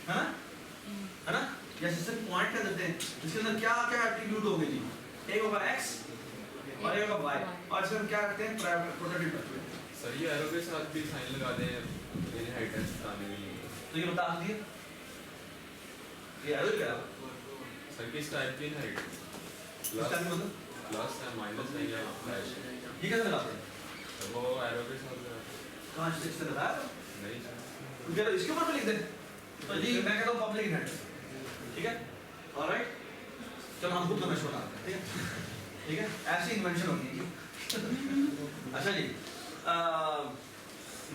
है ना, जैसे सिर्फ पॉइंट कर देते हैं, इसके अंदर क्या क्या एट्रीब्यूट होंगे जी, एक होगा x और एक होगा y, और इसमें हम क्या करते हैं प्रोटोटाइप करते हैं। सर ये एरो के साथ भी साइन लगा दें इनहेरिटेंस बताने के लिए, तो ये बता दिए ये एरो क्या है सर किस टाइप की इनहेरिटेंस, प्लस मतलब प्लस है माइनस है या फ्लैश है, ये कैसे लगाते हैं, तो वो एरो के साथ लगाते कहाँ से लगाया हैं। नहीं सर, तो क्या इसके ऊपर लिख दे, तो जी मैं कहता हूँ पब्लिक इनहेरिटेंस, ठीक है, ऑलराइट, चलो हम खुद करना शुरू करते हैं, ठीक है, ऐसी इन्वेंशन होगी जी। अच्छा जी,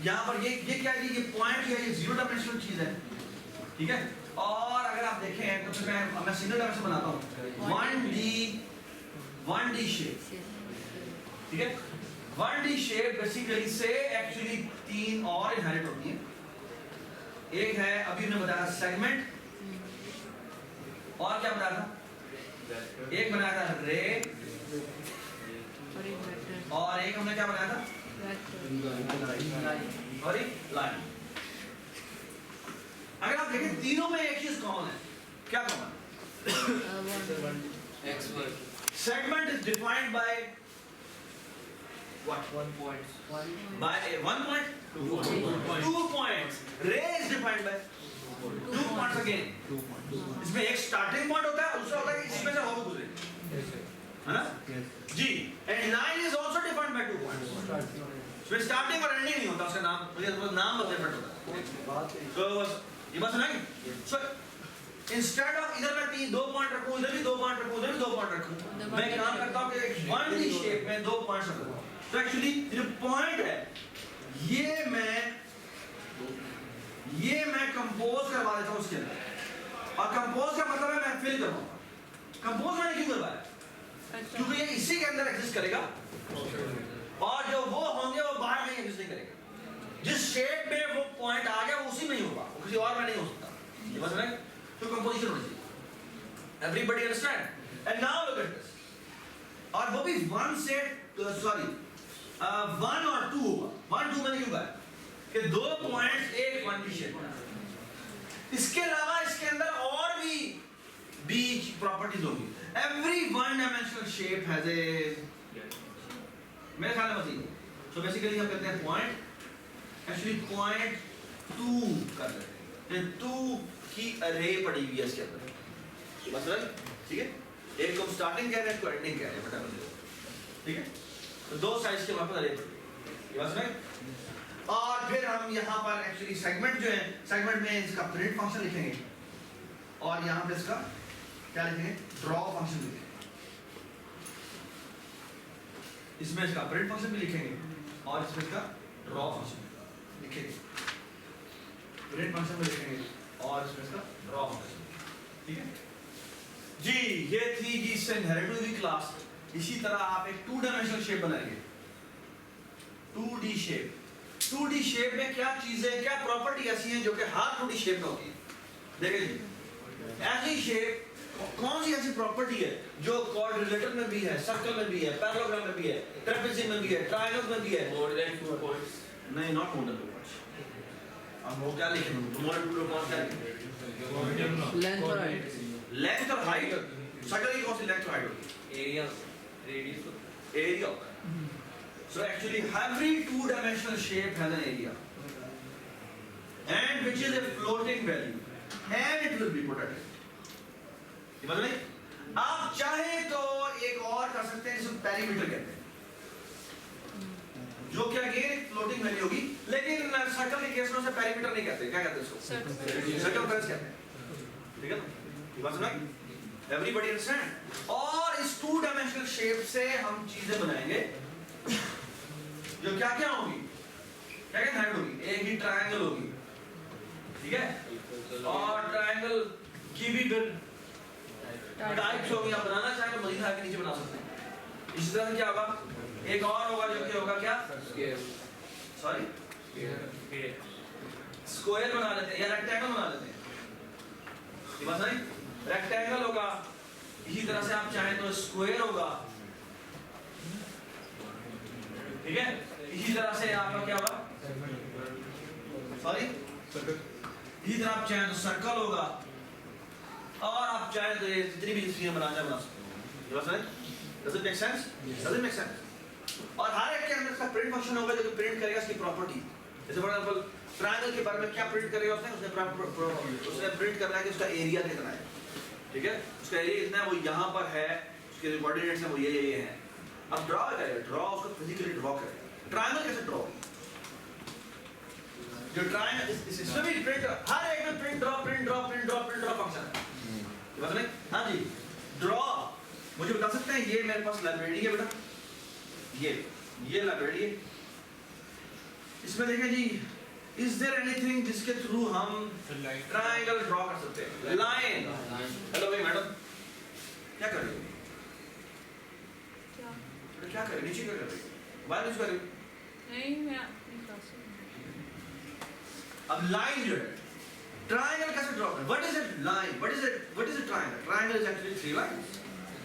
यहाँ पर ये क्या है, ये पॉइंट है, ये जीरो डायमेंशनल चीज है, ठीक है, और अगर आप देखें तो फिर मैं सिंगल डायमेंशन बनाता हूँ, 1D शेप, ठीक है, 1D शेप बेसिकली से एक्चुअली तीन और इनहेरिट होती हैं, एक है अभी हमने बताया सेगमेंट, और क्या बताया था, एक बनाया था रे, और एक हमने क्या बनाया था, और एक लाइन। अगर आप देखें तीनों में एक चीज कॉमन है, क्या कॉमन है, segment is defined by what, 1 point, by 1 point, 2 points, ray is defined by 2 points again, इसमें एक स्टार्टिंग पॉइंट होता है, दूसरा होता है कि इसमें से होकर गुजरे, है ना जी, and line is also defined by 2 points, इसमें स्टार्टिंग और एंडिंग नहीं होता, उसका नाम नाम डिफरेंट होता है, तो ये बात सुनाएंगे, सो इंस्टेड ऑफ इधर मैं 2 पॉइंट रखूं, इधर भी 2 पॉइंट रखूं, उधर भी 2 पॉइंट रखूं, मैं काम करता हूं कि 1D शेप में 2 पॉइंट्स रखूं, तो एक्चुअली जो पॉइंट है ये मैं कंपोज करवा देता हूं उसके अंदर, और कंपोज का मतलब है मैं फिल करवाऊंगा, कंपोज मैंने क्यों करवाया, क्योंकि ये इसी के अंदर एग्जिस्ट करेगा, और जो वो होंगे वो बाहर नहीं एग्जिस्ट करेंगे, जिस शेप में वो पॉइंट आ गया वो उसी में ही होगा, वो किसी और में नहीं हो सकता, ये बस है, तो कंपोजिशन होनी चाहिए, everybody understand, and now look at this, और वो भी 1 और 2 होगा, 1 2 मैंने क्यों कहा कि 2 पॉइंट्स एक 1D शेप बना, इसके अलावा इसके अंदर और भी बीच प्रॉपर्टीज होंगी, every 1 dimensional shape has a, मेरे ख्याल में बताइए, सो बेसिकली हम कहते हैं पॉइंट, एक्चुअली पॉइंट 2 कर देते हैं, 2 की अरे पड़ी हुई है इसके अंदर, बस राइट, ठीक है, एक को स्टार्टिंग कह रहे हैं, इसको एंडिंग कह रहे हैं, ठीक है, तो 2 साइज के वापस अरे पड़ी, बस राइट, और फिर हम यहाँ पर एक्चुअली सेगमेंट जो है, सेगमेंट में इसका प्रिंट फंक्शन लिखेंगे, और यहाँ पे इसका क्या लिखेंगे, ड्रॉ फंक्शन लिखेंगे, इसमें इसका प्रिंट फंक्शन भी लिखेंगे, और इसमें इसका ड्रॉ फंक्शन लिखेंगे, प्रिंट फंक्शन भी लिखेंगे, और इसमें इसका ड्रॉ फंक्शन, ठीक है जी। ये थी जी इससे इनहेरिटेड हुई क्लास। इसी तरह आप एक 2 डायमेंशनल शेप बनाएंगे, 2D शेप, 2D शेप में क्या चीजें, क्या प्रॉपर्टी ऐसी हैं जो कि हर 2D शेप में होती है, देखिए जी, ऐसी शेप कौन सी ऐसी प्रॉपर्टी है जो क्वाड्रिलेटरल में भी है, सर्कल में भी है, पैरेललोग्राम में भी है, ट्रेपेजियम में भी है, ट्रायंगल में भी है, मोर देन 2 पॉइंट्स, नहीं नॉट मोर देन 2 पॉइंट्स, अब वो क्या लिखेंगे, मोर देन 2 पॉइंट्स क्या लिखेंगे, लेंथ और हाइट, लेंथ और हाइट, सर्कल की कौन सी लेंथ और हाइट होती है, एरिया रेडियस एरिया होता है, so actually every 2 dimensional shape has an area and which is a floating value and it will be protected, ये बात नहीं, आप चाहे तो एक और कर सकते हैं जिसे पेरीमीटर कहते हैं, जो कि अगेन एक फ्लोटिंग वैल्यू होगी, लेकिन सर्कल के केस में उसे पेरीमीटर नहीं कहते, क्या कहते हैं इसको, सर्कमफ्रेंस कहते हैं, ठीक है ना, ये बात सुनाई, एवरीबॉडी अंडरस्टैंड, और इस 2 डायमेंशनल शेप से हम चीजें बनाएंगे जो क्या क्या होगी, क्या क्या साइड होगी, एक ही ट्रायंगल होगी, ठीक है, और ट्रायंगल की भी टाइप्स होगी, आप बनाना चाहें तो मजीद आगे नीचे बना सकते हैं, इसी तरह से क्या होगा, एक और होगा जो कि होगा क्या, सॉरी स्क्वायर बना लेते हैं या रेक्टेंगल बना लेते हैं, ये बात नहीं, रेक्टेंगल होगा, इसी तरह से आप चाहें तो स्क्वायर होगा, ठीक है, इसी तरह से आपका क्या होगा, सॉरी इसी तरह आप चाहें तो सर्कल होगा, और आप चाहें तो ये जितनी भी चीजें बनाना बना सकते हो। Does it make sense? Does it make sense? और हर एक के अंदर इसका प्रिंट फंक्शन होगा जो कि प्रिंट करेगा इसकी प्रॉपर्टी। जैसे फॉर एग्जांपल ट्रायंगल के बारे में क्या प्रिंट करेगा उसने प्रिंट करना है कि उसका एरिया कितना है, ठीक है, उसका एरिया कितना है वो यहाँ पर है, उसके कोऑर्डिनेट्स हैं वो ये हैं। अब ड्रॉ करेगा, ड्रॉ उसको फिजिकली ड्रॉ करेगा। ट्रायंगल कैसे ड्रॉ, जो ट्रायंगल इसमें भी प्रिंट, हर एक में प्रिंट ड्रॉ फंक्शन है। हाँ जी, ड्रॉ मुझे बता सकते हैं, ये मेरे पास लाइब्रेरी है बेटा, ये लाइब्रेरी है, इसमें देखें जी, इज देयर एनीथिंग जिसके थ्रू हम ट्रायंगल ड्रॉ कर सकते हैं? लाइन। हेलो भाई मैडम, क्या कर रही हो? क्या कर रही, नीचे क्या कर रही हो, बाहर नीचे कर रही हो? नहीं, मैं अपनी क्लास में। अब लाइन जो है, ट्रायंगल कैसे ड्रॉ करें? What is it line, what is it triangle? Triangle is actually 3 lines,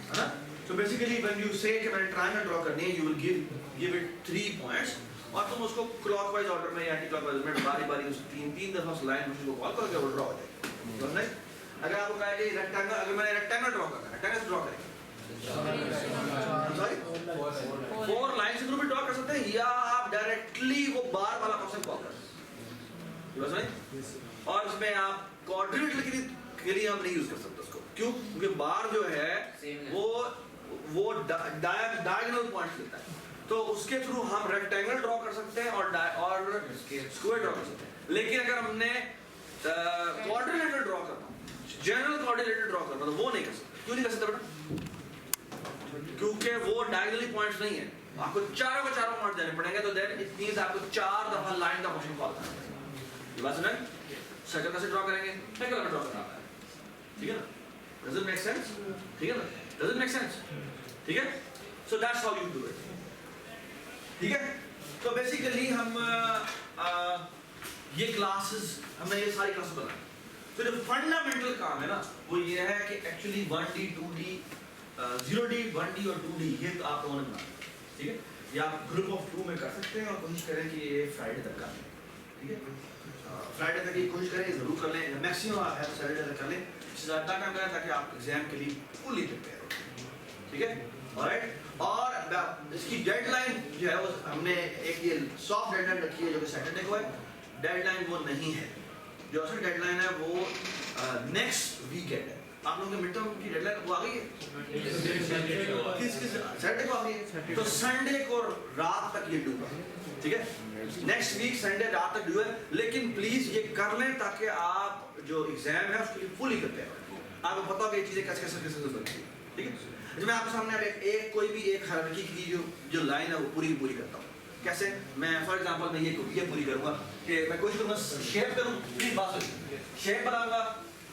है ना? So basically when you say कि मैंने ट्रायंगल ड्रॉ करनी है, you will give it 3 points, और तुम उसको क्लॉकवाइज ऑर्डर में या एंटी क्लॉकवाइज में बारी उस तीन दफा उस लाइन को कॉल करोगे, वो ड्रॉ हो जाएगी। समझ नहीं? अगर आपको कहा कि रेक्टेंगल, अगर मैंने रेक्टेंगल ड्रॉ करना है, रेक्टेंगल ड्रॉ करेंगे, सॉरी 4 लाइन से भी ड्रॉ कर सकते हैं, या आप डायरेक्टली वो बार वाला फंक्शन कॉल कर सकते हैं, समझ नहीं? और इसमें आप कोऑर्डिनेट के लिए हम नहीं यूज कर सकते उसको, क्यों? क्योंकि बार जो है वो डायगोनल पॉइंट्स लेता है, तो उसके थ्रू हम रेक्टेंगल ड्रॉ कर सकते हैं और स्क्वायर ड्रॉ कर सकते हैं। लेकिन अगर हमने कोऑर्डिनेटर ड्रॉ करना, जनरल कोऑर्डिनेटर ड्रॉ करना, तो वो नहीं कर सकते। क्यों नहीं कर सकते बेटा? क्योंकि वो डायगोनली पॉइंट्स नहीं है, आपको चारों के चारों पॉइंट देने पड़ेंगे, तो देन इट मींस आपको 4 दफा लाइन का फंक्शन कॉल करना है। ये बात सुन, सर्कल कैसे ड्रॉ करेंगे? सर्कल का ड्रॉ करना है, ठीक है ना? Does it make sense? ठीक है ना? Does it make sense? ठीक है? So that's how you do it. ठीक है? तो बेसिकली हम ये क्लासेस, हमने ये सारी क्लासेस बनाई। तो जो फंडामेंटल काम है ना, वो ये है कि actually 1D 2D 0D 1D और 2D ये तो आप लोगों ने बनाया, ठीक है? ये आप ग्रुप ऑफ 2 में कर सकते हैं और कोशिश करें कि ये फ्राइडे तक का, ठीक है? फ्राइडे तक की कोशिश करें, जरूर कर लें, मैक्सिमम आप है सैटरडे तक कर लें, ज़्यादा टाइम करें ताकि आप एग्जाम के लिए फुली प्रिपेयर हो, ठीक है? ऑलराइट, और इसकी डेडलाइन जो है वो हमने एक ये सॉफ्ट डेडलाइन रखी है जो कि सैटरडे को है। डेडलाइन वो नहीं है, जो असल डेडलाइन है वो नेक्स्ट वीकेंड है। आप लोगों के मिड टर्म की डेडलाइन वो आ गई है, किस सैटरडे को आ गई है, तो संडे को रात तक ये डूबा, ठीक है? नेक्स्ट वीक संडे रात तक ड्यू है, लेकिन प्लीज ये कर लें ताकि आप जो एग्जाम है उसके लिए फुली करते हैं, आपको पता होगा ये चीजें कैसे बनती है, ठीक है? जब मैं आपके सामने एक कोई भी एक हायरार्की की जो लाइन है वो पूरी करता हूँ। कैसे? मैं फॉर एग्जांपल मैं ये पूरी करूंगा कि मैं कोशिश करूंगा शेप करूं, प्लीज बात सुनिए, शेप बनाऊंगा,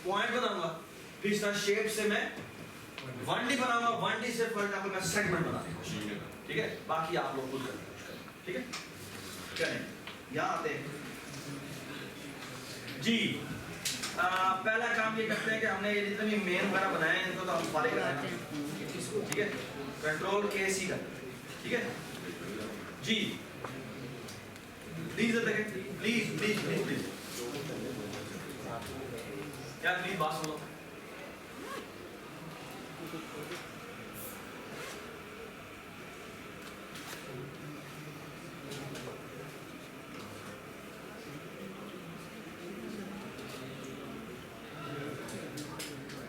पॉइंट बनाऊंगा, फिर इस तरह शेप से मैं 1D बनाऊंगा, 1D से फॉर एग्जांपल मैं सेगमेंट बनाने की कोशिश करूंगा, ठीक है? बाकी आप लोग खुद करने की कोशिश करें, ठीक है? चलें यहाँ आते हैं जी। पहला काम ये करते हैं कि हमने ये जितने भी मेन वगैरह बनाए हैं इनको तो हम फाले कर देते हैं, ठीक है? कंट्रोल KC का, ठीक है जी? प्लीज प्लीज क्या प्लीज बात सुनो।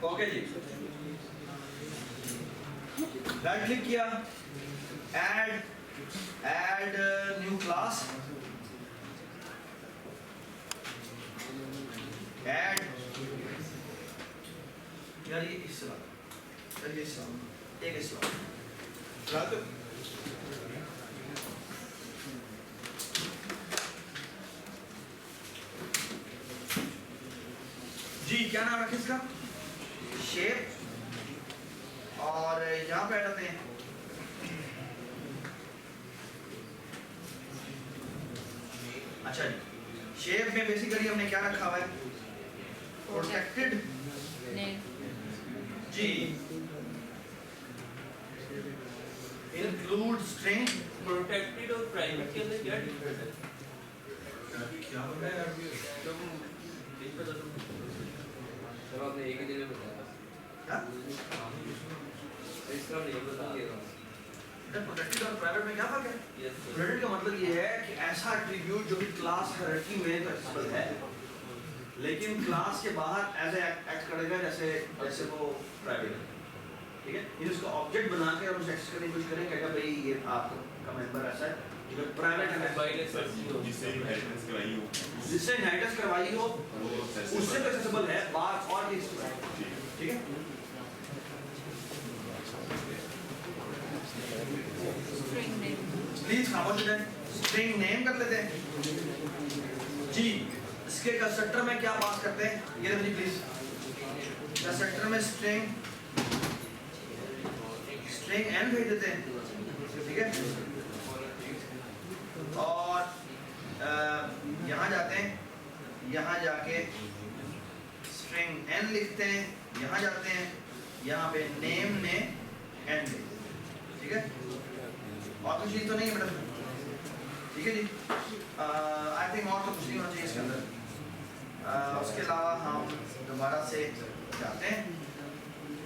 ओके जी, राइट क्लिक किया, ऐड न्यू क्लास, ऐड, यार ये इससे यार ये एक इससे जी, क्या नाम रखें इसका? शेप, और यहाँ पे आते हैं अच्छा जी, शेप में बेसिकली हमने क्या रखा हुआ है? प्रोटेक्टेड जी, इंक्लूड स्ट्रिंग। प्रोटेक्टेड और प्राइवेट के अंदर क्या डिफरेंस है? क्या हो रहा है यार? सर आपने एक ही दिन में बताया क्या इसका नहीं बता दिया प्रोटेक्टेड और प्राइवेट में क्या फर्क है? यस सर प्रोटेक्टेड का मतलब ये है कि ऐसा एट्रीब्यूट जो कि क्लास हायरार्की में तो एक्सेसिबल है, लेकिन क्लास के बाहर ऐसे एक्ट करेगा जैसे जैसे वो प्राइवेट है, ठीक है? ये उसका ऑब्जेक्ट बना के और उसे एक्सेस करने की कोशिश करें, कहेगा भाई ये आपका मेंबर ऐसा है, जो प्राइवेट है, जिससे इनहेरिटेंस कराई हो जिससे इनहेरिटेंस करवाई हो वो उससे तो एक्सेसिबल है, बात और चीज है, ठीक है? स्ट्रिंग नेम प्लीज खामोश हो जाए। स्ट्रिंग नेम कर लेते हैं जी। इसके कंस्ट्रक्टर में क्या पास करते हैं ये देखो जी प्लीज। कंस्ट्रक्टर में स्ट्रिंग n भेज देते हैं, ठीक है? और यहाँ जाते हैं, यहाँ जाके स्ट्रिंग n लिखते हैं, यहाँ जाते हैं, यहाँ पे नेम में n लिखते हैं, ठीक है? और कुछ चीज तो नहीं है बेटा, ठीक है जी? आई थिंक और तो कुछ नहीं होना चाहिए इसके अंदर। उसके अलावा हम दोबारा से जाते हैं,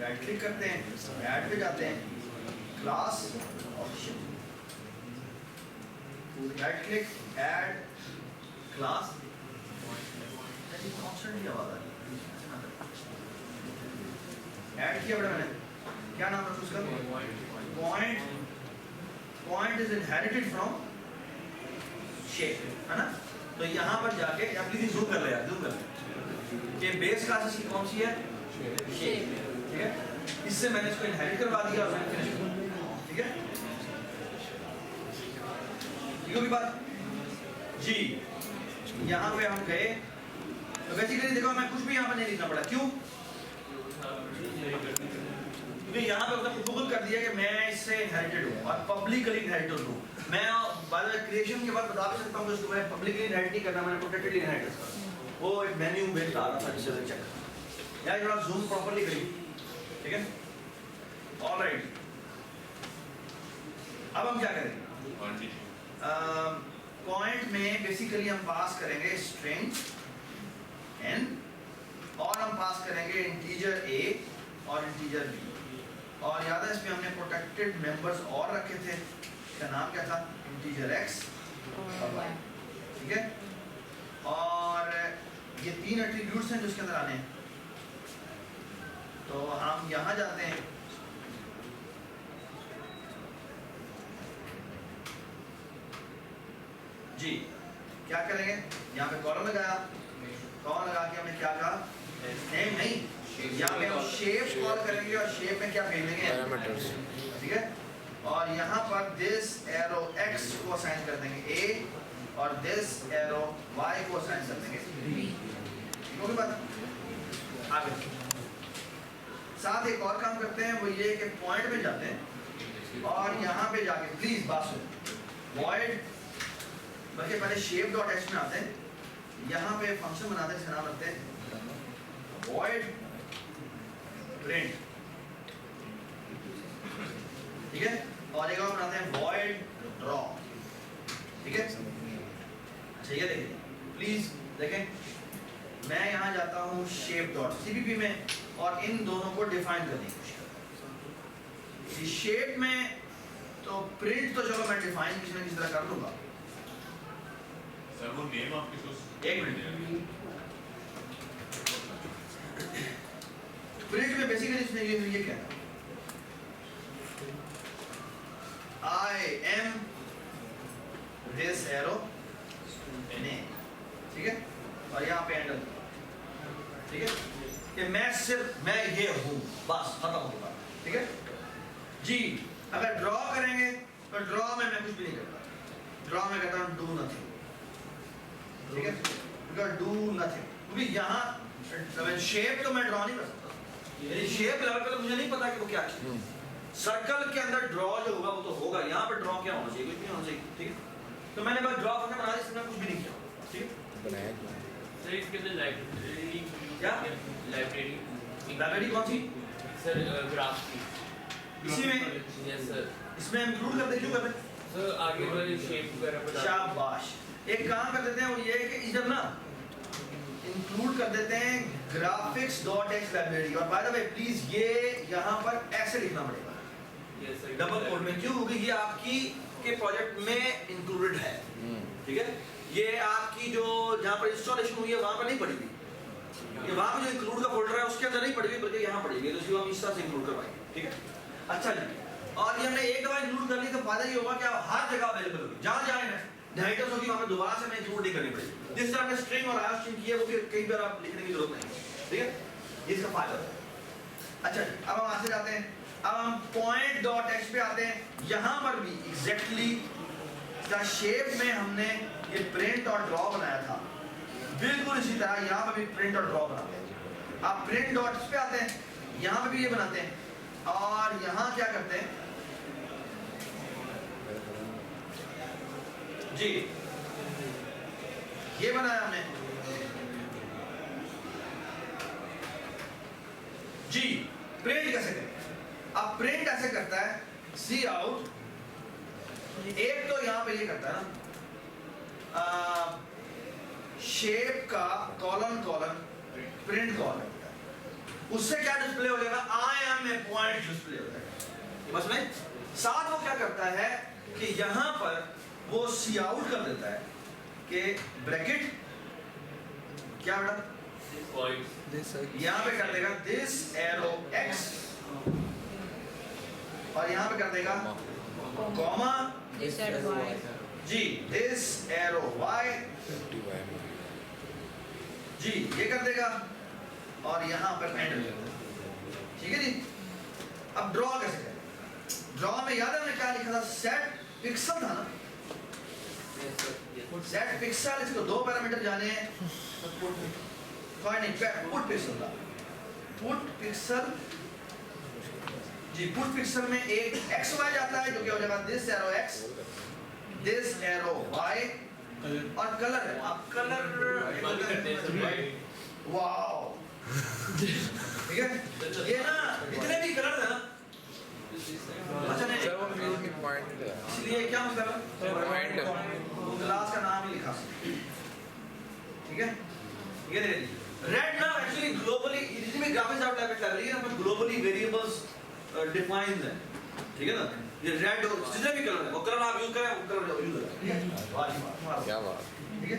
राइट क्लिक करते हैं, ऐड पे जाते हैं, class option, right click, add class, constant की आवाज आ रही है, ऐड किया बेटा मैंने, क्या नाम रखूं उसका? Point is inherited from shape, है ना? तो यहाँ पर जाके या प्लीज जूम कर ले यार, जूम कर ले, ये बेस क्लास इसकी कौन सी है? शेप, ठीक है? इससे मैंने इसको इनहेरिट करवा दिया और मैंने फिनिश कर दिया, ठीक है? ठीक होगी बात जी? यहाँ पे हम गए तो बेसिकली देखो मैं कुछ भी यहाँ पर नहीं लिखना पड़ा, क्यों? क्योंकि यहाँ पे उसने गूगल कर दिया कि मैं इससे इनहेरिटेड हूँ और पब्लिकली इनहेरिटेड हूँ। मैं बाद में क्रिएशन के बाद बता भी सकता हूँ कि उसको मैं पब्लिकली इनहेरिट नहीं करना, मैंने प्रोटेक्टेडली इनहेरिट करना। वो एक मेन्यू बेस्ड आ रहा था जिससे चेक यार, थोड़ा जूम प्रॉपर्ली करिए, ठीक है? ऑलराइट, अब हम क्या करेंगे? पॉइंट में बेसिकली हम पास करेंगे स्ट्रिंग n और हम पास करेंगे इंटीजर a और इंटीजर b। और याद है इसमें हमने प्रोटेक्टेड मेंबर्स और रखे थे, इसका नाम क्या था? इंटीजर x और y, ठीक है? और ये तीन एट्रीब्यूट्स हैं जो इसके अंदर आने हैं। तो हम यहाँ जाते हैं, जी क्या करेंगे? यहाँ पे कॉलम लगाया, कॉलम लगा के हमने क्या कहा? नेम नहीं, यहाँ पे हम शेप कॉल करेंगे और शेप में क्या भेजेंगे? पैरामीटर्स, ठीक है? और यहाँ पर दिस एरो x को असाइन कर देंगे a और दिस एरो y को असाइन कर देंगे b, ठीक होगी बात? आगे साथ एक और काम करते हैं, वो ये कि पॉइंट में जाते हैं और यहाँ पे जाके प्लीज बात सुनो, void, बल्कि पहले शेप डॉट एच में आते हैं, यहाँ पे फंक्शन बनाते हैं, इसका नाम रखते हैं void print, ठीक है? और एक और बनाते हैं void draw, ठीक है? अच्छा ये देखिए प्लीज देखें, मैं यहाँ जाता हूँ शेप डॉट सीपीपी में और इन दोनों को डिफाइन करने की कोशिश करता हूँ। शेप में तो प्रिंट तो चलो मैं डिफाइन किसी न किसी तरह कर लूंगा। सर वो नेम आपके पास एक मिनट, प्रिंट में बेसिकली इसने ये क्या है? I am this arrow name, ठीक है? और यहाँ पे एंडल, ठीक है? कि मैं ये हूँ, बस खत्म हो गया, ठीक है जी? अगर ड्रॉ करेंगे तो ड्रॉ में मैं कुछ भी नहीं करता, ड्रॉ में कहता हूँ डू नथिंग, ठीक है? बिकॉज डू नथिंग, क्योंकि यहाँ शेप तो मैं ड्रॉ नहीं कर सकता, यानी शेप लेवल पे तो मुझे नहीं पता कि वो क्या है। सर्कल के अंदर ड्रॉ जो होगा वो तो होगा, यहाँ पे ड्रॉ क्या होना चाहिए? कुछ नहीं होना चाहिए, ठीक है? तो मैंने बस ड्रॉ फंक्शन बना दिया, इसमें कुछ भी नहीं किया, ठीक है? सर इसके अंदर लाइब्रेरी क्या? लाइब्रेरी कौन सी? सर ग्राफ की इसी में? Yes sir. इसमें इंक्लूड कर दे, क्यों कर दे? सर आगे वाले शेप वगैरह बता शाबाश, एक काम कर देते हैं, वो ये है कि इधर ना इंक्लूड कर देते हैं graphics.x लाइब्रेरी। और बाय द वे प्लीज ये यहाँ पर ऐसे लिखना पड़ेगा Yes, sir. डबल कोड में, क्यों? क्योंकि ये आपकी के प्रोजेक्ट में इंक्लूडेड है, ठीक है? ये आपकी जो जहाँ पर इंस्टॉलेशन हुई है वहाँ पर नहीं पड़ी हुई, ये वहाँ पर जो इंक्लूड का फोल्डर है उसके अंदर नहीं पड़ी हुई, बल्कि यहाँ पड़ी हुई है, तो इसको हम इस तरह से इंक्लूड करवाएंगे, ठीक है? अच्छा जी, और ये हमने एक दफा इंक्लूड कर ली तो फायदा ये होगा कि आप हर जगह अवेलेबल होगी, जहाँ जाए डाइटर्स होगी वहाँ पर दोबारा से मैं इंक्लूड नहीं करनी पड़ेगी। जिस तरह हमने स्ट्रिंग और आया स्ट्रिंग की है वो भी कई बार आप लिखने की जरूरत नहीं, ठीक है? ये इसका फायदा है। अच्छा जी, अब हम वहाँ से जाते हैं, अब हम point.h पे आते हैं। यहाँ पर भी एग्जैक्टली द शेप में हमने ये प्रिंट और ड्रॉ बनाया था, बिल्कुल इसी तरह यहाँ पर भी प्रिंट और ड्रॉ बनाते हैं। आप प्रिंट डॉट्स पे आते हैं, यहाँ पे भी ये बनाते हैं, और यहाँ क्या करते हैं जी, ये बनाया हमने जी। प्रिंट कैसे करें? अब प्रिंट ऐसे करता है, सी आउट, एक तो यहाँ पे ये करता है ना शेप का कॉलन कॉलन प्रिंट कॉलन, उससे क्या डिस्प्ले हो जाएगा? I am a point display हो जाएगा। बस में साथ वो क्या करता है कि यहाँ पर वो सी आउट कर देता है कि ब्रैकेट क्या बेटा Points. यहाँ पे कर देगा दिस एरो x, और यहाँ पे कर देगा कॉमा This and Y. जी दिस एरो y जी, ये कर देगा, और यहाँ पर एंड, ठीक है जी। अब ड्रॉ कैसे करें? ड्रॉ में याद है हमने क्या लिखा था? सेट पिक्सल था ना, Yes, sir. Yes. Set pixel, इसको दो पैरामीटर जाने हैं, कोई नहीं, पुट पिक्सल था, पुट पिक्सल जी, पुट पिक्सल में एक एक्स वाई जाता है जो कि हो जाएगा this arrow x, this arrow y, और कलर है, आप कलर बंद करते हैं white. वाओ, ठीक है? ये ना इतने भी कलर है ना, अच्छा नहीं, इसलिए क्या मतलब क्लास का नाम ही लिखा, ठीक है? ये देखिए रेड ना एक्चुअली ग्लोबली, इसमें ग्राफिक्स आउट लाइब्रेरी लग रही है ना, ग्लोबली वेरिएबल्स डिफाइंड है, ठीक है ना? ये रेड और जितने भी कलर है वो कलर आप यूज करें, वो कलर यूज करें, ठीक है? वाह क्या बात, ठीक है?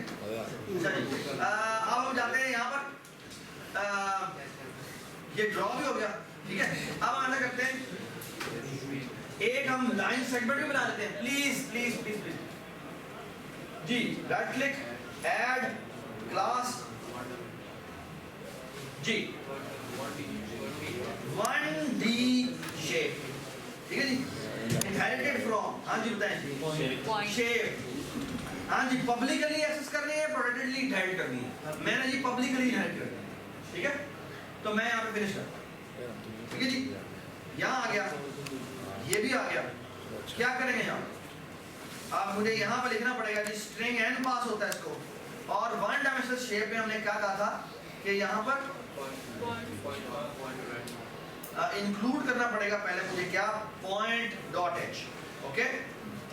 अच्छा जी, अब हम जाते हैं यहाँ पर, ये ड्रॉ भी हो गया, ठीक है? अब हम ऐसा करते हैं, एक हम लाइन सेगमेंट भी बना लेते हैं, प्लीज प्लीज प्लीज प्लीज जी। राइट क्लिक, ऐड क्लास जी, 1D शेप, ठीक है जी? इनहेरिटेड फ्रॉम, हाँ जी बताएं जी, Point. शेप, हाँ जी, पब्लिकली एक्सेस करनी है, प्रोटेक्टेडली इनहेरिट करनी है, मैंने जी पब्लिकली इनहेरिट करनी है, ठीक है? तो मैं यहाँ पे फिनिश करता हूँ, ठीक है जी? यहाँ आ गया, ये भी आ गया, क्या करेंगे यहाँ? अब मुझे यहाँ पे लिखना पड़ेगा जी, स्ट्रिंग एन पास होता है इसको, और वन डायमेंशनल शेप में हमने क्या कहा था कि यहाँ पर इंक्लूड करना पड़ेगा पहले मुझे क्या? Point dot H, okay?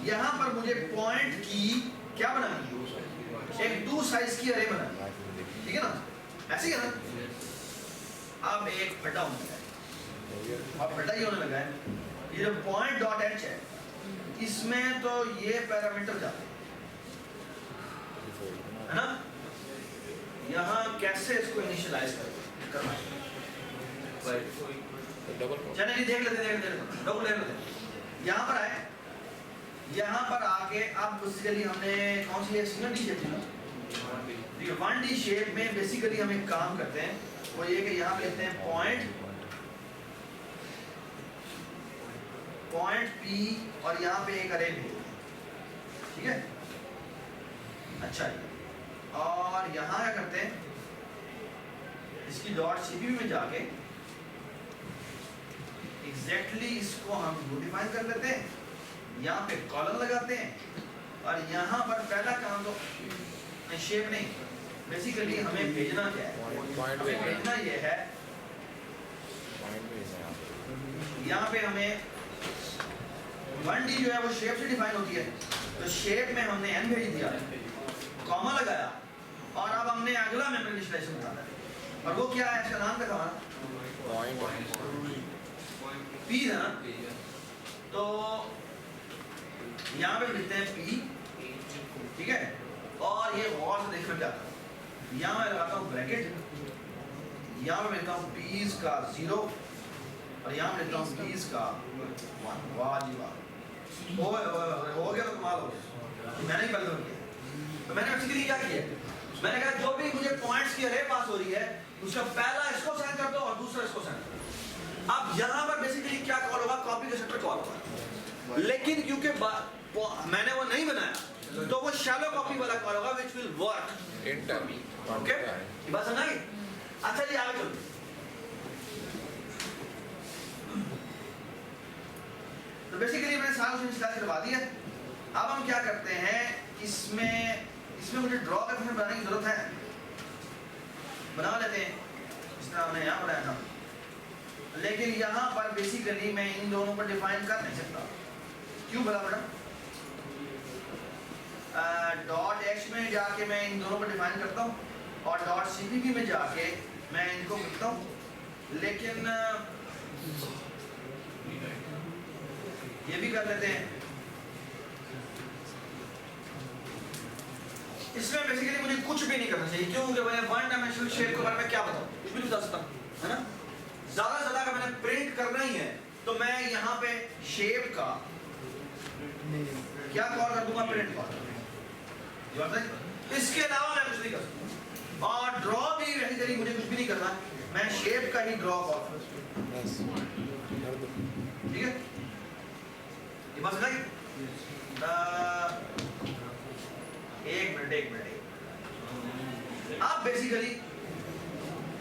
यहाँ पर मुझे पॉइंट की क्या बनानी है? एक 2 साइज की अरे बनानी है, ठीक है ना? ऐसे ही है ना? अब एक फटा होने लगा है, अब फटा ही होने लगा है, ये जो पॉइंट डॉट एच है इसमें तो ये पैरामीटर जाते हैं, है ना? यहाँ कैसे इसको इनिशियलाइज करना है? चलिए देख लेते डबल देख लेते। यहाँ पर आए, यहाँ पर आके अब बेसिकली हमने कौन सी सिंगल डी शेप थी ना, 1D शेप में बेसिकली हम एक काम करते हैं, वो ये कि यहाँ पे लेते हैं पॉइंट P और यहाँ पे एक अरे भेज, ठीक है? अच्छा जी, और यहाँ क्या करते हैं, इसकी डॉट CPP में जाके एग्जैक्टली इसको हम डिफाइन कर लेते हैं, यहाँ पे कॉलम लगाते हैं, और यहाँ पर पहला काम तो शेप नहीं, बेसिकली हमें भेजना क्या है? हमें भेजना ये है, यहाँ पे हमें 1D जो है वो शेप से डिफाइन होती है, तो शेप में हमने n भेज दिया, कॉमा लगाया, और अब हमने अगला मेमोरी इनिशियलाइजेशन बताना है, और वो क्या है, इसका नाम क्या था हमारा, पी है ना। तो यहाँ पे लिखते हैं पी, ठीक है, और ये गौर से देखना चाहता हूँ, यहाँ मैं लगाता हूँ ब्रैकेट, यहाँ पे लिखता हूँ पीस का 0 और यहाँ पे लिखता हूँ पीस का 1। वाह जी वाह, हो गया तो कमाल हो गया, मैंने ही पहले किया। तो मैंने बेसिकली क्या किया, मैंने कहा जो भी मुझे पॉइंट्स की अरे पास हो रही है उसका पहला इसको सेंड कर दो और दूसरा इसको सेंड कर दो। अब यहाँ पर बेसिकली क्या कॉल होगा, कॉपी का सेक्टर कॉल होगा, लेकिन क्योंकि मैंने वो नहीं बनाया तो वो शैलो कॉपी वाला कॉल होगा which will work in time. Okay, ये बात समझ गए? अच्छा जी आगे चलो। तो बेसिकली मैंने सारा उसमें स्टार्ट करवा दिया। अब हम क्या करते हैं, इसमें मुझे ड्रॉ का फंक्शन बनाने की जरूरत है, बना लेते हैं जिस तरह हमने यहाँ बनाया था, लेकिन यहाँ पर बेसिकली मैं इन दोनों पर डिफाइन कर नहीं सकता। क्यों बोला मैडम? डॉट एच में जाके मैं इन दोनों पर डिफाइन करता हूँ और डॉट सीपीपी में जाके मैं इनको करता हूँ, लेकिन ये भी कर लेते हैं। इसमें बेसिकली मुझे कुछ भी नहीं करना चाहिए, क्यों? क्योंकि मैंने वन डायमेंशनल शेप के बारे में क्या बताऊं, कुछ भी नहीं बता सकता, है ना। ज्यादा से ज्यादा अगर मैंने प्रिंट करना ही है तो मैं यहाँ पे शेप का क्या कॉल कर दूंगा, प्रिंट कॉल। इसके अलावा मैं कुछ नहीं कर सकता, और ड्रॉ भी बेसिकली मुझे कुछ भी नहीं करना, मैं शेप का ही ड्रॉ कॉल, ठीक है। ये बात समझ? एक मिनट। आप बेसिकली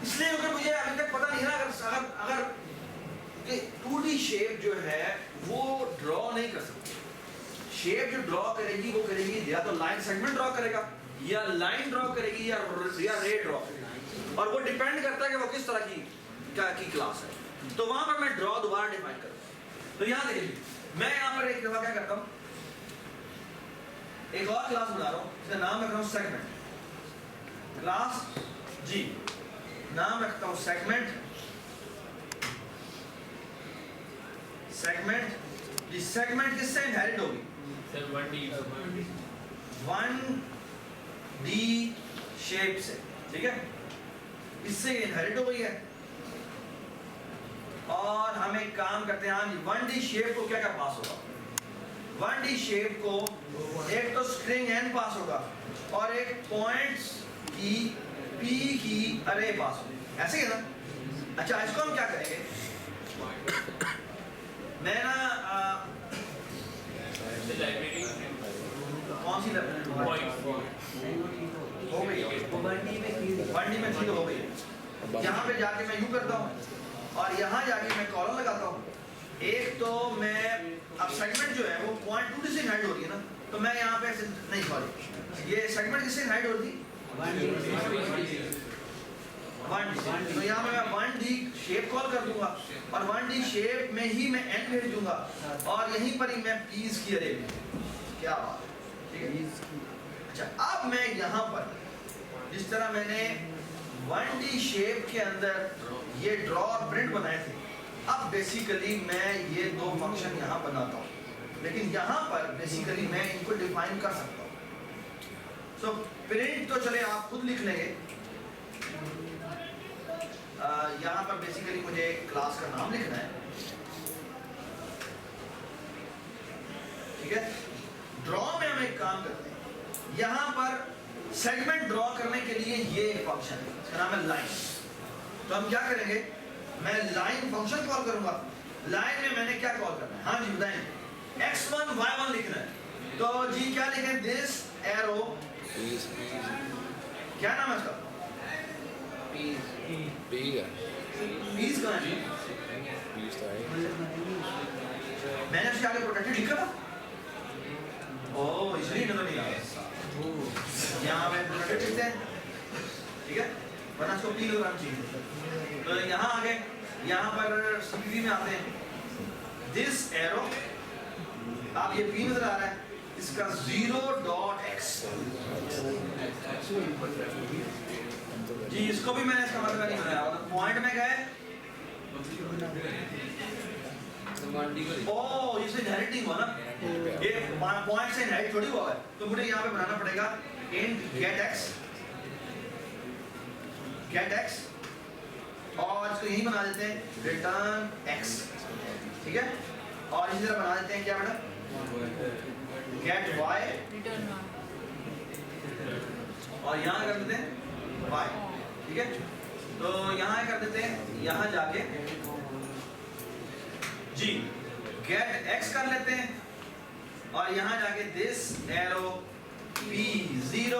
इसलिए क्योंकि मुझे अभी तक पता नहीं है ना, अगर 2D शेप जो है वो ड्रॉ नहीं कर सकती। शेप जो ड्रॉ करेगी वो करेगी या तो लाइन सेगमेंट ड्रॉ करेगा, या लाइन ड्रॉ करेगी, या रे ड्रॉ करेगी, और वो डिपेंड करता है कि वो किस तरह की क्लास है। तो वहां पर मैं ड्रॉ दोबारा डिफाइन करूंगा। तो यहाँ देखिए, मैं यहाँ पर एक दफा क्या करता हूँ, एक और क्लास बना रहा हूँ, इसका नाम रख रहा हूँ सेगमेंट, क्लास जी, नाम रखता हूँ सेगमेंट। जी सेगमेंट किससे इनहेरिट होगी? 1D शेप से, ठीक है, इससे इनहेरिट हो गई है। और हम एक काम करते हैं, हाँ जी, 1D शेप को क्या पास होगा? 1D शेप को एक तो स्ट्रिंग n पास होगा और एक पॉइंट्स की p की अरे पास होगी, ऐसे ही है ना। अच्छा, इसको हम क्या करेंगे, मैं ना कौन सी हो गई, 1D में ठीक हो गई। यहाँ पे जाके मैं यूं करता हूँ और यहाँ जाके मैं कॉलम लगाता हूँ। एक तो मैं अब सेगमेंट जो है वो पॉइंट 2D से हाइड हो रही है ना, तो मैं यहाँ पे नहीं, सॉरी, ये सेगमेंट किससे हाइड हो रही? 1D। तो यहाँ पे मैं 1D शेप कॉल कर दूंगा और 1D शेप में ही मैं n भेज दूंगा और यहीं पर ही मैं पीस की अरे, क्या बात है, ठीक है। अच्छा, अब मैं यहाँ पर जिस तरह मैंने 1D शेप के अंदर ये ड्रॉ और प्रिंट बनाए थे, अब बेसिकली मैं ये दो फंक्शन यहाँ बनाता हूँ, लेकिन यहाँ पर बेसिकली मैं इनको डिफाइन कर सकता हूँ। सो प्रिंट तो चले आप खुद लिख लेंगे। यहाँ पर बेसिकली मुझे क्लास का नाम लिखना है, ठीक है। ड्रॉ में हम एक काम करते हैं, यहाँ पर सेगमेंट ड्रॉ करने के लिए ये फंक्शन है, इसका नाम है लाइन। तो हम क्या करेंगे, मैं लाइन फंक्शन कॉल करूंगा। लाइन में मैंने क्या कॉल करना है, हाँ जी बताएं, x1 y1 लिखना है। तो जी क्या लिखें, दिस एरो, क्या नाम है इसका, पीस का है, मैंने उसके आगे प्रोटेक्टेड लिखा था, ओह इसलिए नजर नहीं आ रहा, यहाँ पे प्रोटेक्टेड लिखते हैं, ठीक है, वरना इसको पी लगाना चाहिए। तो यहाँ आगे, यहाँ पर सीपीपी में आते हैं, दिस एरो, आप ये पी नजर आ रहा है, इसका 0.x। जी इसको भी मैंने इसका मतलब नहीं बनाया, पॉइंट में गए ओ इसे इनहेरिट नहीं हुआ ना, ये पॉइंट से इनहेरिट थोड़ी हुआ है, तो मुझे यहाँ पे बनाना पड़ेगा int get x और इसको यही बना देते हैं return x, ठीक है। और इसी तरह बना देते हैं क्या बेटा get y Return one. और यहाँ कर देते हैं y, ठीक है। तो यहाँ कर देते हैं, यहाँ जाके जी get x कर लेते हैं और यहाँ जाके this arrow p0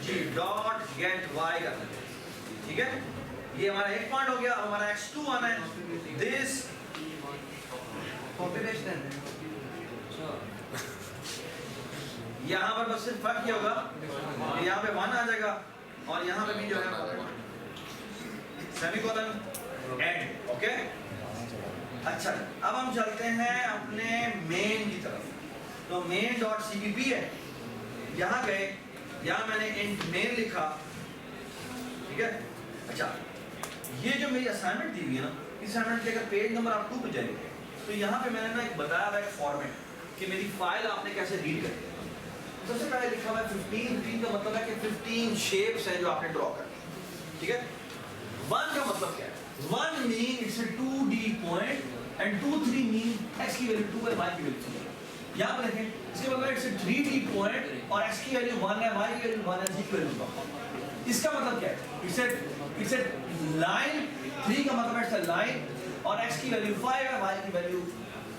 ji dot get y कर लेते हैं, ठीक है। ये हमारा एक पॉइंट हो गया। अब हमारा x2 आना है, this कॉपी पेस्ट करना है। यहाँ पर बस सिर्फ फर्क ये होगा, यहाँ पे 1 आ जाएगा और यहाँ पे भी जो है सेमीकोलन एंड, ओके। अच्छा अब हम चलते हैं अपने मेन की तरफ। तो मेन डॉट cpp है, यहाँ गए, यहाँ मैंने int main लिखा, ठीक है। अच्छा ये जो मेरी असाइनमेंट दी हुई है ना, इस असाइनमेंट के अगर पेज नंबर आप 2 पे जाएंगे तो यहाँ पे मैंने ना एक बताया हुआ एक फॉर्मेट कि मेरी फाइल आपने कैसे रीड करनी है। सबसे पहले लिखा हुआ है 15 का मतलब है कि 15 शेप्स हैं जो आपने ड्रॉ करनी है, ठीक है। 1 का मतलब क्या है? 1 mean it's a 2D point and 2 3 mean x की वैल्यू 2 है, y की वैल्यू 3 है। यहाँ पर देखें इसके मतलब इट्स अ 3D पॉइंट और x की वैल्यू 1 है, y की वैल्यू 1 है, z की वैल्यू 1 है। इसका मतलब क्या है? इट्स अ लाइन, 3 का मतलब इट्स अ लाइन और x की वैल्यू 5 है, y की वैल्यू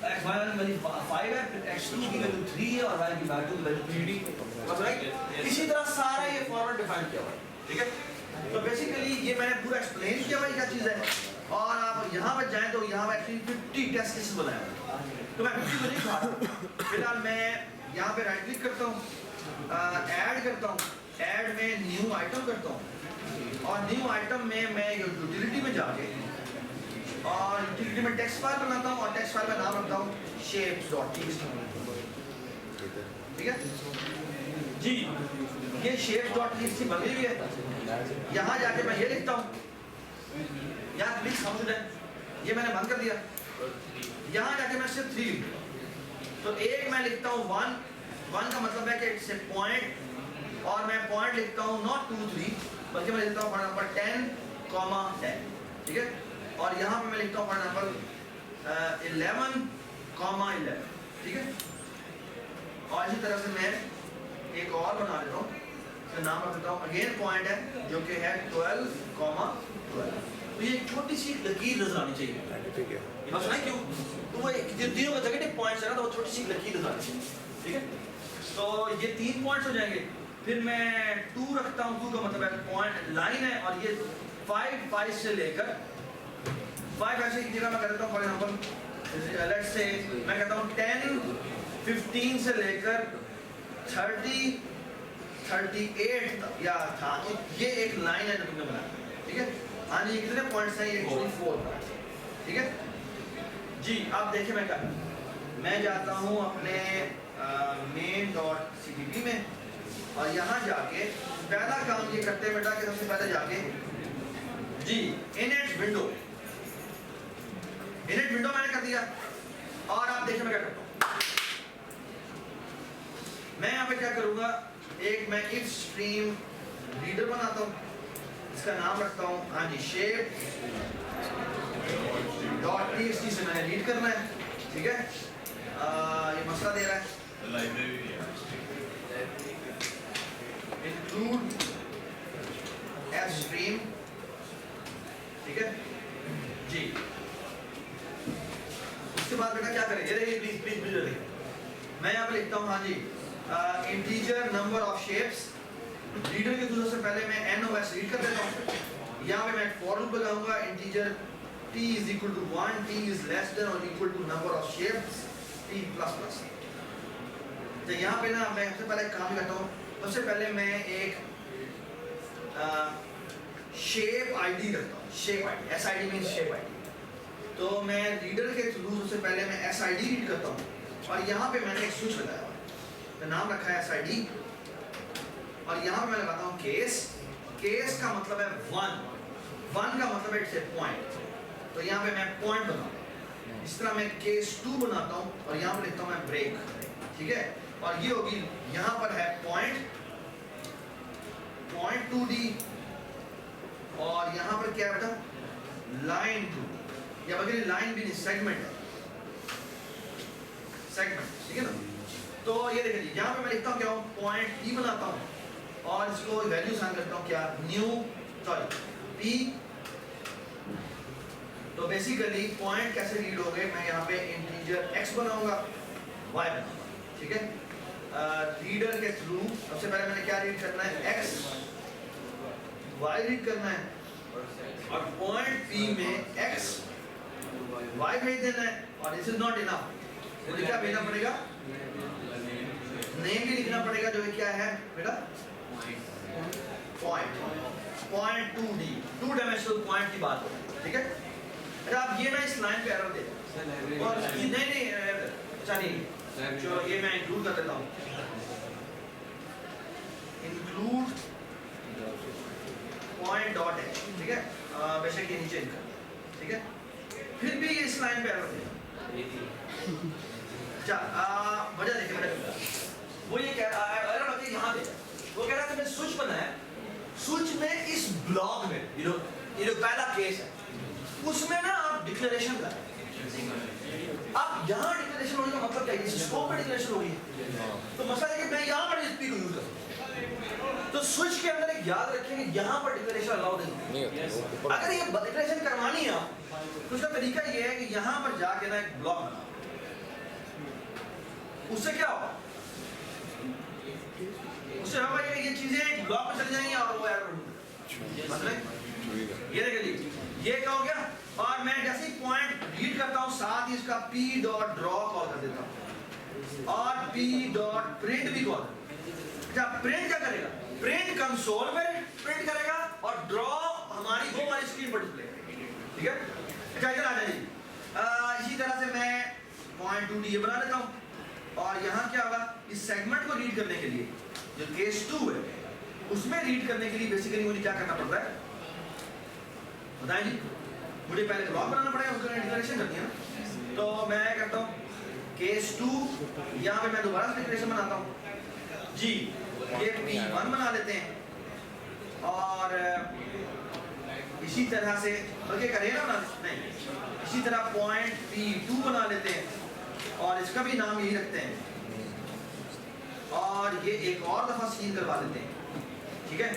x y की वैल्यू 5 है, फिर x2 की वैल्यू 3 है और y की वैल्यू 3D, बस राइट। इसी तरह सारा ये फॉर्मेट डिफाइन किया हुआ है, ठीक है। तो बेसिकली ये मैंने पूरा एक्सप्लेन किया भाई क्या चीज़ है। और आप यहाँ पर जाएं तो यहाँ पर एक्चुअली 50 टेस्ट केसेस बनाए हुए हैं, तो मैं 50 को नहीं खा रहा। फिलहाल मैं यहाँ पे राइट क्लिक करता हूँ, ऐड करता हूँ, ऐड में न्यू आइटम करता हूँ और न्यू आइटम में मैं यूटिलिटी में जाके और यूटिलिटी में टेक्स्ट फाइल बनाता हूँ और टेक्स्ट फाइल का नाम रखता हूँ shapes.txt, ठीक है जी। ये shapes.txt बनी हुई है, यहाँ जाके मैं ये लिखता हूँ, यार प्लीज समझ लें, ये मैंने बंद कर दिया। यहाँ जाके मैं सिर्फ 3 लिखूंगा, तो एक मैं लिखता हूँ 1 का मतलब है कि इट्स ए पॉइंट और मैं पॉइंट लिखता हूँ नॉट 2 3 बल्कि मैं लिखता हूँ फॉर एग्जांपल 10, 10, ठीक है। और यहाँ पे मैं लिखता हूँ फॉर एग्जांपल 11, 11, ठीक है। और इसी तरह से मैं एक और बना लेता हूँ, इसका नाम रख देता हूँ अगेन पॉइंट है जो कि है 12, 12। तो ये छोटी सी लकीर नजर आनी चाहिए, ये बस नहीं क्यों, तो वो तीनों का नेगेटिव पॉइंट्स है ना, तो वो छोटी सी लकीर नजर आनी चाहिए, ठीक है। तो ये 3 पॉइंट्स हो जाएंगे। फिर मैं 2 रखता हूँ, 2 का मतलब है पॉइंट लाइन है और ये 5 से लेकर 5 ऐसे की जगह मैं करता हूँ फॉर एग्जांपल लेट्स से मैं कहता हूँ 10, 15 से लेकर 30, 38 तक या था, तो ये एक लाइन है जो तुमने बनाया, ठीक है। हाँ जी, कितने पॉइंट्स हैं? ये एक्चुअली 4, ठीक है जी। अब देखिए मैं क्या, मैं जाता हूँ अपने main.cpp में और यहाँ जाके पहला काम ये करते हैं बेटा कि सबसे पहले जाके जी इनिट विंडो मैंने कर दिया और आप देखिए मैं क्या करता हूँ। मैं यहाँ पे क्या करूँगा, एक मैं इफ स्ट्रीम रीडर बनाता हूँ, इसका नाम रखता हूँ हाँ जी shape.txt से मैंने रीड करना है, ठीक है। ये मसला दे रहा है include fstream, ठीक है जी। उसके बाद बेटा क्या करेंगे, प्लीज मैं यहाँ पे लिखता हूँ हाँ जी integer number of shapes. Reader के थ्रू से पहले मैं NOS रीड कर देता हूँ। यहाँ पे मैं फॉर लूप लगाऊंगा, integer t is equal to 1, t is less than or equal to number of shapes t plus plus। तो यहाँ पे ना मैं सबसे पहले काम करता हूँ, सबसे पहले मैं एक शेप आईडी रखता हूँ, shape ID, SID means shape ID. तो मैं रीडर के थ्रू सबसे पहले मैं SID रीड करता हूँ और यहाँ पे मैंने एक स्विच लगाया हुआ है, तो नाम रखा है SID और यहाँ पे मैं लगाता हूँ केस। केस का मतलब है 1 का मतलब है इट्स ए पॉइंट, तो यहाँ पे मैं पॉइंट बनाता हूँ। इस तरह मैं केस 2 बनाता हूँ और यहाँ पे लिखता हूँ मैं ब्रेक, ठीक है। और ये होगी, यहाँ पर है पॉइंट 2D और यहाँ पर क्या है बेटा, लाइन 2, या बल्कि लाइन भी नहीं, सेगमेंट है, सेगमेंट, ठीक है ना। तो ये देखिए यहाँ पे मैं लिखता हूँ क्या हूँ, पॉइंट P बनाता हूँ और इसको वैल्यू साइन करता हूँ क्या, P। तो बेसिकली पॉइंट कैसे रीड हो गए, मैं यहाँ पे इंटीजर x बनाऊंगा, y बनाऊंगा, ठीक है। रीडर के थ्रू सबसे पहले मैंने क्या रीड करना है, x y रीड करना है और पॉइंट P में x y भेज देना है। और दिस इज नॉट इनफ, मुझे क्या भेजना पड़ेगा, नेम भी लिखना पड़ेगा, जो क्या है बेटा, पॉइंट 2D, 2 डायमेंशनल पॉइंट की बात हो, ठीक है। अच्छा आप ये ना इस लाइन पे एरर दे और नहीं अच्छा नहीं, जो ये मैं इंक्लूड कर देता हूँ, इंक्लूड पॉइंट डॉट है, ठीक है। बेशक ये नीचे इनका, ठीक है, फिर भी ये इस लाइन पे एरर दे। अच्छा वजह देखिए बेटा, वो ये कह रहा है, एरर आती है यहाँ पे, वो कह रहा है कि मैंने स्विच बनाया है, स्विच में इस ब्लॉक में ये जो पहला केस है उसमें ना आप डिक्लेरेशन करें। अब यहाँ डिक्लेरेशन होने का मतलब क्या है, स्कोप में डिक्लेरेशन होगी, तो मसला है कि मैं यहाँ पर इस P को यूज करूँ, तो स्विच के अंदर एक याद रखें कि यहाँ पर डिक्लेरेशन अलाउड नहीं है। अगर ये डिक्लेरेशन करवानी है तो उसका तरीका ये है कि यहाँ पर जाके ना एक ब्लॉक बनाओ, उससे क्या होगा, उससे होगा ये चीजें ब्लॉक में चली जाएंगी और वो मतलब ये देखिए ये क्या हो गया। और मैं जैसे ही पॉइंट रीड करता हूँ साथ ही इसका P डॉट ड्रॉ कॉल कर देता हूँ और P डॉट प्रिंट भी कॉल। अच्छा प्रिंट क्या करेगा, प्रिंट कंसोल में प्रिंट करेगा और ड्रॉ हमारी वो वाली स्क्रीन पर डिस्प्ले, ठीक है। अच्छा इधर आ जाइए, इसी तरह से मैं पॉइंट 2D बना लेता हूँ और यहाँ क्या होगा, इस सेगमेंट को रीड करने के लिए जो केस 2 है उसमें रीड करने के लिए बेसिकली मुझे क्या करना पड़ता है बताएं जी, मुझे पहले ब्लॉक बनाना पड़ेगा, उसका डिक्लेरेशन करनी है ना। तो मैं करता हूँ केस 2, यहाँ पे मैं दोबारा डिक्लेरेशन बनाता हूँ जी, ये P1 बना लेते हैं और इसी तरह से बल्कि करें ना नहीं, इसी तरह पॉइंट P2 बना लेते हैं और इसका भी नाम यही रखते हैं और ये एक और दफा सीन करवा देते हैं, ठीक है।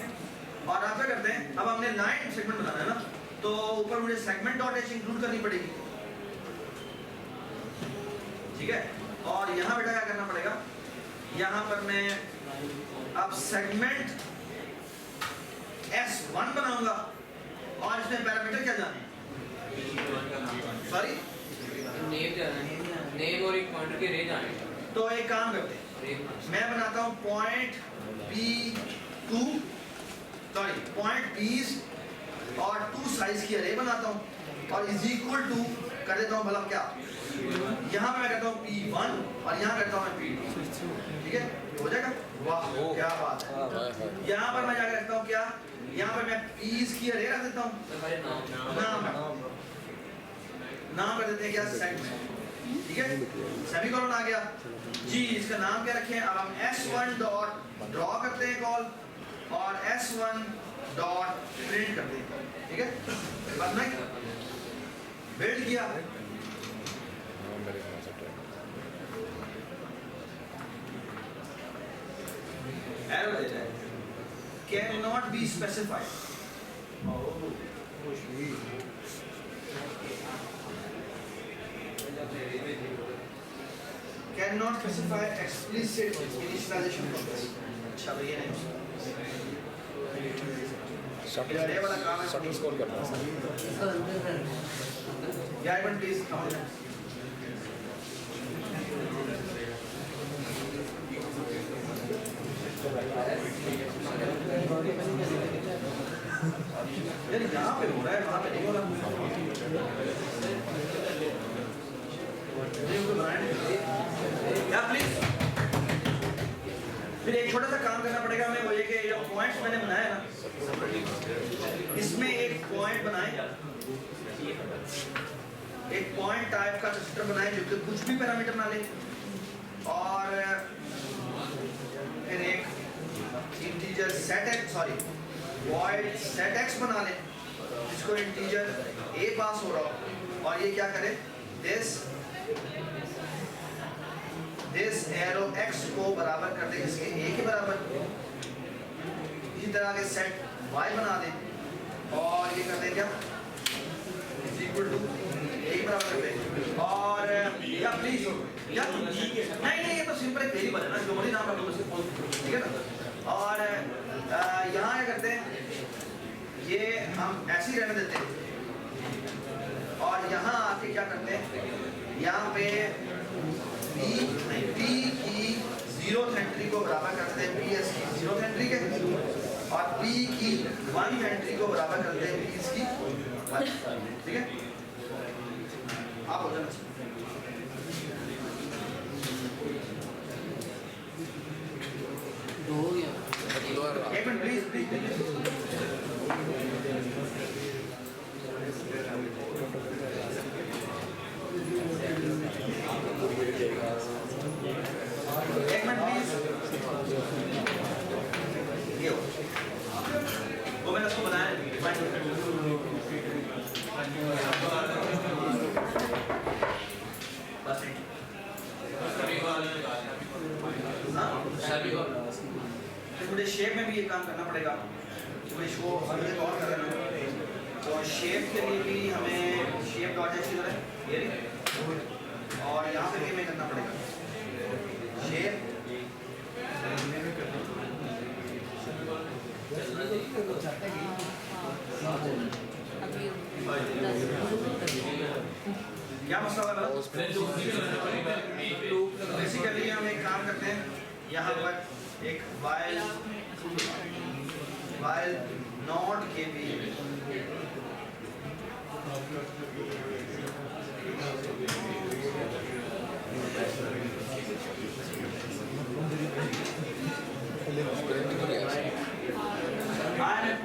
और आप क्या करते हैं, अब हमने लाइन सेगमेंट बनाना है ना, तो ऊपर मुझे सेगमेंट डॉट एच इंक्लूड करनी पड़ेगी, ठीक है। और यहाँ बेटा क्या करना पड़ेगा, यहाँ पर मैं अब सेगमेंट S1 बनाऊंगा और इसमें पैरामीटर क्या जाने, सॉरी नेम और एक पॉइंटर के रेंज आने। तो एक काम करते हैं, मैं बनाता हूँ point P2 sorry point P's और 2 साइज की अरे बनाता हूँ और इज इक्वल टू कर देता हूँ, मतलब क्या यहाँ पे मैं करता हूँ P1 और यहाँ करता हूँ मैं P2, ठीक है, हो जाएगा। वाह क्या बात है। यहाँ पर मैं जाकर रखता हूँ क्या, यहाँ पर मैं P's की अरे रख देता हूँ, नाम कर देते हैं क्या, सेगमेंट, ठीक है, सेमीकोलन आ गया जी। इसका नाम क्या रखें, अब हम S1 डॉट ड्रॉ करते हैं कॉल और S1 डॉट प्रिंट करते हैं, ठीक है। बस मैं बिल्ड किया, एरर दे रहा है, can not be specified. Can not specify explicit initialisation process. अच्छा भैया नहीं शटल स्कोर करना है सर। या इवन प्लीज यार यहाँ पे हो रहा है, वहाँ पे नहीं हो रहा। या प्लीज छोटा सा काम करना पड़ेगा हमें, वो ये कि जो पॉइंट्स मैंने बनाया ना, इसमें एक पॉइंट बनाए, एक पॉइंट टाइप का सिस्टम बनाए जो कि कुछ भी पैरामीटर ना ले, और फिर एक integer set x, sorry void set x बना ले जिसको इंटीजर ए पास हो रहा हो, और ये क्या करे, दिस एरो एक्स को बराबर कर दे इसके ए के बराबर, इसी तरह के सेट वाई बना दे और ये कर दे क्या, इक्वल टू ए के बराबर कर दे, और या प्लीज या नहीं ये तो सिंपल एक वेरिएबल है ना, जो मर्जी नाम रख लो उसके, ठीक है ना। और यहाँ क्या करते हैं, ये हम ऐसे ही रहने देते हैं, और यहाँ आके क्या करते हैं, यहाँ पे p की 0th एंट्री को बराबर करते हैं p इसकी 0th एंट्री के, और p की 1th एंट्री को बराबर करते हैं p इसकी 1, ठीक है। आप हो जाना दो हो गया। एक मिनट प्लीज प्लीज एक मिनट प्लीज, ये हो वो मैंने उसको बनाया बस मुझे शेप में भी ये काम करना पड़ेगा, मुझे शो अगले और करना है, और शेप के लिए भी हमें शेप डॉट एक्स की तरह ये और यहाँ पे भी हमें करना पड़ेगा शेप, क्या मसला है बेसिकली हम एक काम करते हैं, यहाँ पर एक वाइल नॉट के भी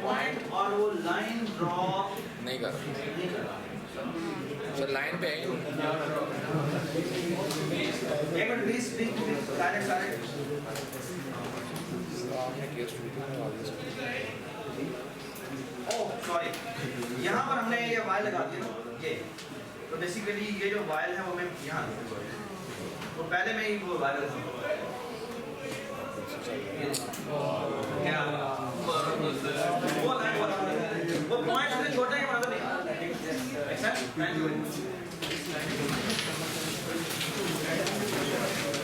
पॉइंट और वो लाइन ड्रॉ नहीं कर सर, लाइन पे है एक मिनट प्लीज प्लीज सारे ओह सॉरी, यहाँ पर हमने ये वाइल लगा दिया ना, ये तो बेसिकली ये जो वाइल है वो मैं यहाँ तो पहले मैं ही वो वाइल लगाऊंगा, क्या वो पॉइंट से छोटा ही बना दो नहीं ऐसा, थैंक यू